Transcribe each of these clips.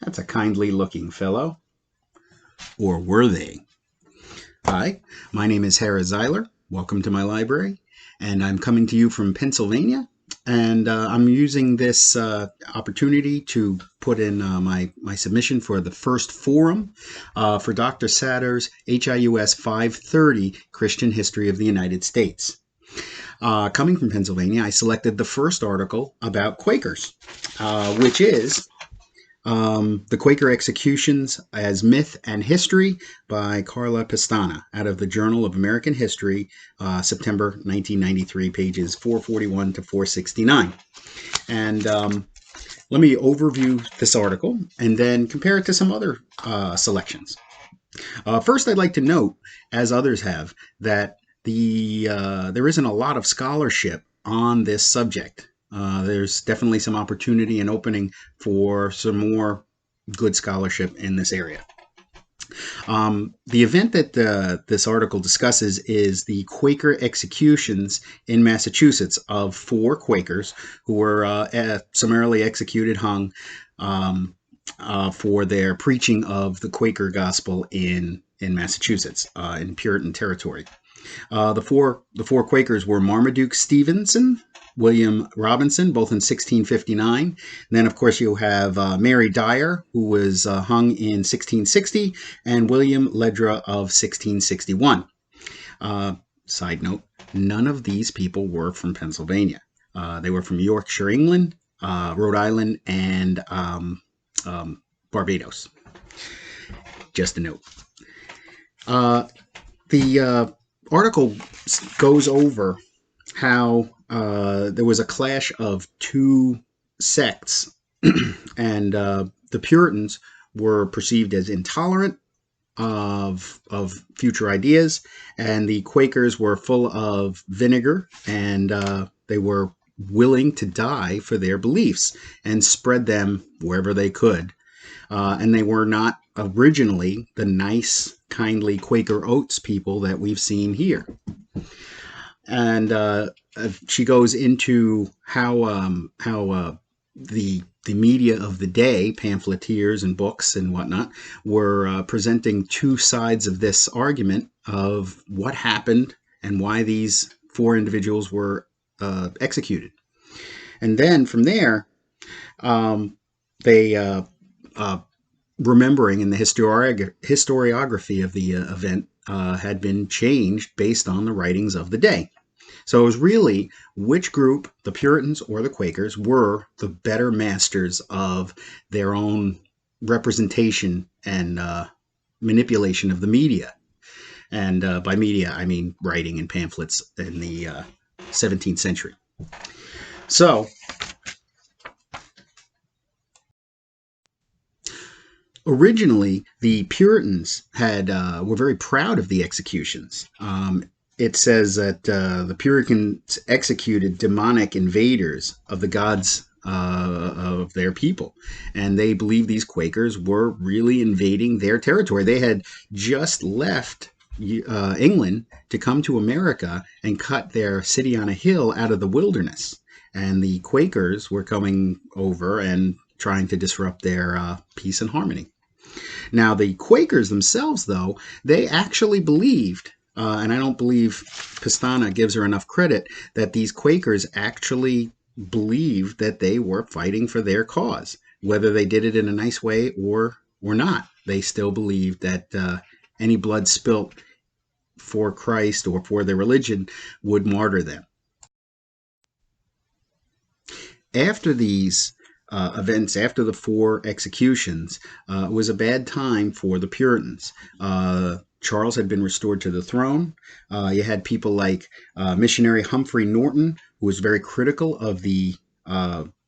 That's a kindly looking fellow. Or were they? Hi, my name is Harris Zeiler. Welcome to my library. And I'm coming to you from Pennsylvania. And I'm using this opportunity to put in my submission for the first forum for Dr. Satter's HIUS 530 Christian History of the United States. Coming from Pennsylvania, I selected the first article about Quakers, which is The Quaker Executions as Myth and History by Carla Pestana out of the Journal of American History, September 1993, pages 441 to 469. And let me overview this article and then compare it to some other selections. First, I'd like to note, as others have, that there isn't a lot of scholarship on this subject. There's definitely some opportunity and opening for some more good scholarship in this area. The event that this article discusses is the Quaker executions in Massachusetts of 4 Quakers who were summarily executed, hung, for their preaching of the Quaker gospel in Massachusetts, in Puritan territory. The four Quakers were Marmaduke Stevenson, William Robinson, both in 1659. And then, of course, you have Mary Dyer, who was hung in 1660, and William Ledra of 1661. Side note, none of these people were from Pennsylvania. They were from Yorkshire, England, Rhode Island, and Barbados. Just a note. The article goes over how there was a clash of 2 sects, and the Puritans were perceived as intolerant of future ideas, and the Quakers were full of vinegar, and they were willing to die for their beliefs and spread them wherever they could. And they were not originally the nice, kindly Quaker Oats people that we've seen here. And she goes into how the media of the day, pamphleteers and books and whatnot, were presenting 2 sides of this argument of what happened and why these 4 individuals were executed. And then from there, they remembering in the historiography of the event had been changed based on the writings of the day. So it was really which group, the Puritans or the Quakers, were the better masters of their own representation and manipulation of the media. And by media, I mean writing and pamphlets in the 17th century. So originally, the Puritans were very proud of the executions. It says that the Puritans executed demonic invaders of the gods of their people, and they believed these Quakers were really invading their territory. They had just left England to come to America and cut their city on a hill out of the wilderness, and the Quakers were coming over and trying to disrupt their peace and harmony. Now, the Quakers themselves, though, they actually believed, and I don't believe Pestana gives her enough credit, that these Quakers actually believed that they were fighting for their cause. Whether they did it in a nice way or not, they still believed that any blood spilt for Christ or for their religion would martyr them. After these events, after the 4 executions, it was a bad time for the Puritans. Charles had been restored to the throne. You had people like missionary Humphrey Norton, who was very critical of the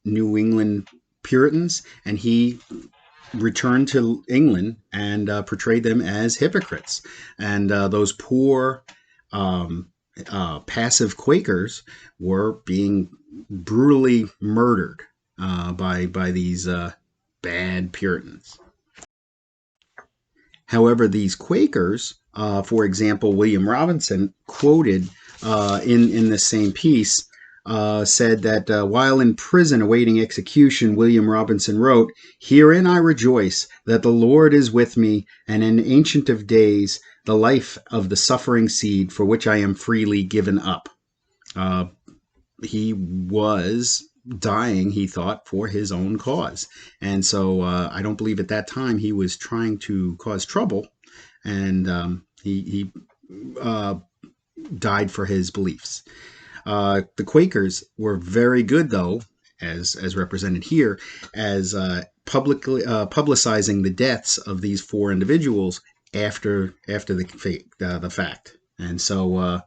New England Puritans, and he returned to England and portrayed them as hypocrites. And those poor, passive Quakers were being brutally murdered by these bad Puritans. However, these Quakers, for example, William Robinson quoted in the same piece, said that while in prison awaiting execution, William Robinson wrote, "Herein I rejoice that the Lord is with me, and in Ancient of Days, the life of the suffering seed for which I am freely given up." Uh, he was dying, he thought, for his own cause. And so I don't believe at that time he was trying to cause trouble, and he died for his beliefs. The Quakers were very good, though, as represented here, as publicly publicizing the deaths of these four individuals after the fact. And so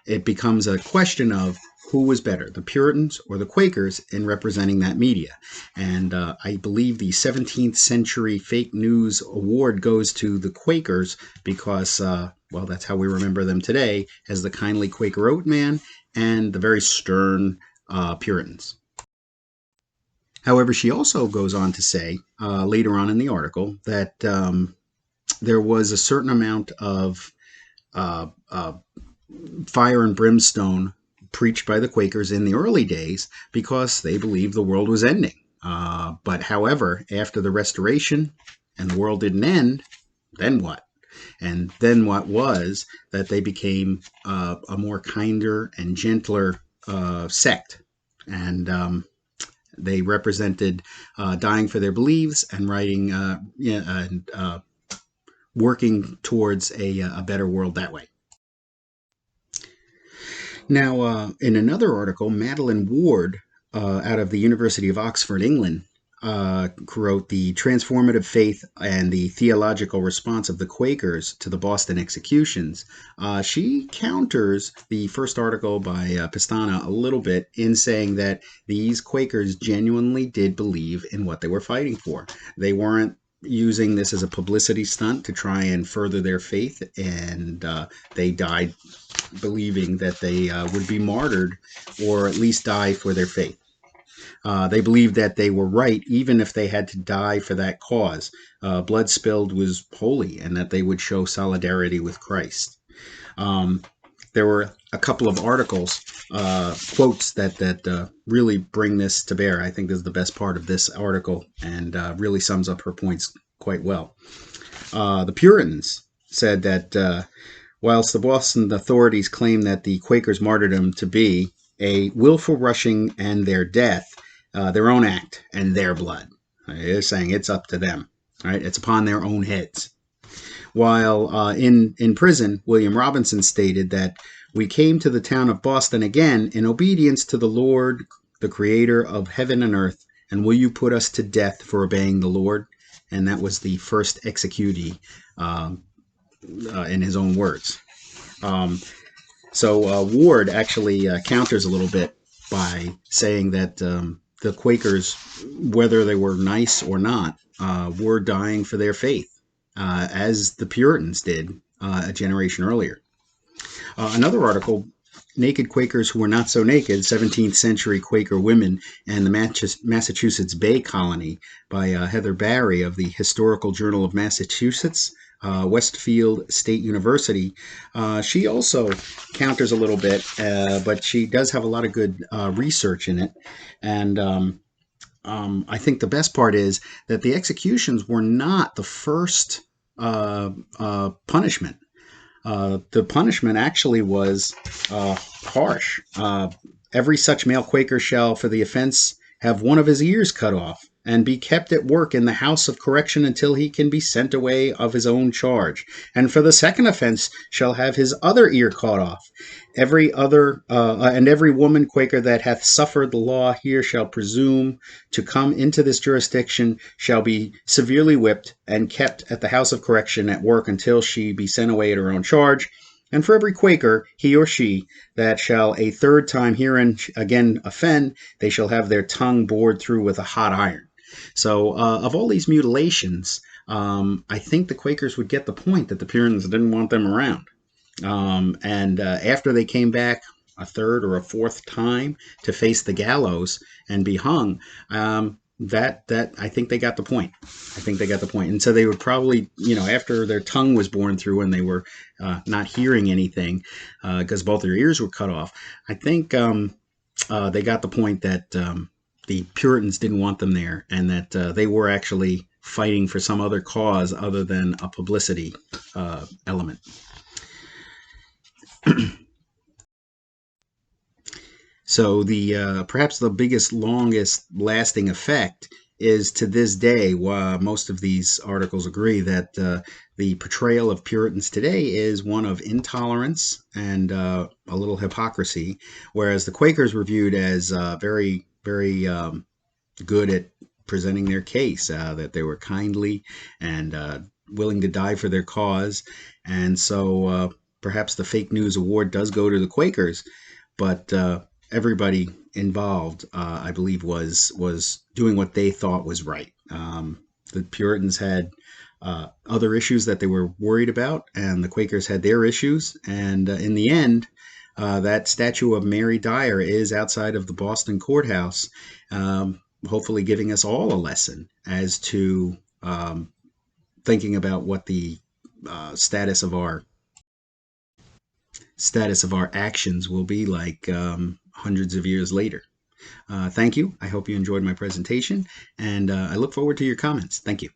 it becomes a question of who was better, the Puritans or the Quakers, in representing that media. And I believe the 17th Century Fake News Award goes to the Quakers because, well, that's how we remember them today, as the kindly Quaker Oat man and the very stern Puritans. However, she also goes on to say later on in the article that there was a certain amount of fire and brimstone preached by the Quakers in the early days because they believed the world was ending. But however, after the Restoration and the world didn't end, then what? And then what was that they became a more kinder and gentler sect. And they represented dying for their beliefs and writing and working towards a better world that way. Now, in another article, Madeline Ward, out of the University of Oxford, England, wrote "The Transformative Faith and the Theological Response of the Quakers to the Boston Executions." She counters the first article by Pestana a little bit in saying that these Quakers genuinely did believe in what they were fighting for. They weren't using this as a publicity stunt to try and further their faith, and they died believing that they would be martyred or at least die for their faith. They believed that they were right even if they had to die for that cause. Blood spilled was holy, and that they would show solidarity with Christ. There were a couple of articles, quotes that really bring this to bear. I think this is the best part of this article and really sums up her points quite well. The Puritans said that whilst the Boston authorities claim that the Quakers' martyrdom to be a willful rushing and their death, their own act and their blood. They're saying it's up to them. Right? It's upon their own heads. While in prison, William Robinson stated that we came to the town of Boston again in obedience to the Lord, the creator of heaven and earth, and will you put us to death for obeying the Lord? And that was the first executee in his own words. So Ward actually counters a little bit by saying that the Quakers, whether they were nice or not, were dying for their faith, as the Puritans did a generation earlier. Another article, "Naked Quakers Who Were Not So Naked, 17th Century Quaker Women and the Massachusetts Bay Colony," by Heather Barry of the Historical Journal of Massachusetts, Westfield State University. She also counters a little bit, but she does have a lot of good research in it. And I think the best part is that the executions were not the first punishment. The punishment actually was harsh. Every such male Quaker shall, for the offense, have one of his ears cut off, and be kept at work in the house of correction until he can be sent away of his own charge. And for the second offense shall have his other ear cut off. Every woman Quaker that hath suffered the law here shall presume to come into this jurisdiction shall be severely whipped and kept at the house of correction at work until she be sent away at her own charge. And for every Quaker, he or she, that shall a third time herein again offend, they shall have their tongue bored through with a hot iron." So of all these mutilations, I think the Quakers would get the point that the Puritans didn't want them around. And after they came back a third or a fourth time to face the gallows and be hung, that I think they got the point. And so they would probably, after their tongue was born through and they were not hearing anything because both their ears were cut off, I think they got the point that the Puritans didn't want them there, and that they were actually fighting for some other cause other than a publicity element. So the perhaps the biggest, longest lasting effect is to this day. While most of these articles agree that the portrayal of Puritans today is one of intolerance and a little hypocrisy, whereas the Quakers were viewed as very, very good at presenting their case, that they were kindly and willing to die for their cause. And so perhaps the fake news award does go to the Quakers, but everybody involved, I believe, was doing what they thought was right. The Puritans had other issues that they were worried about, and the Quakers had their issues. And in the end, that statue of Mary Dyer is outside of the Boston courthouse, hopefully giving us all a lesson as to thinking about what the status of our actions will be like hundreds of years later. Thank you. I hope you enjoyed my presentation, and I look forward to your comments. Thank you.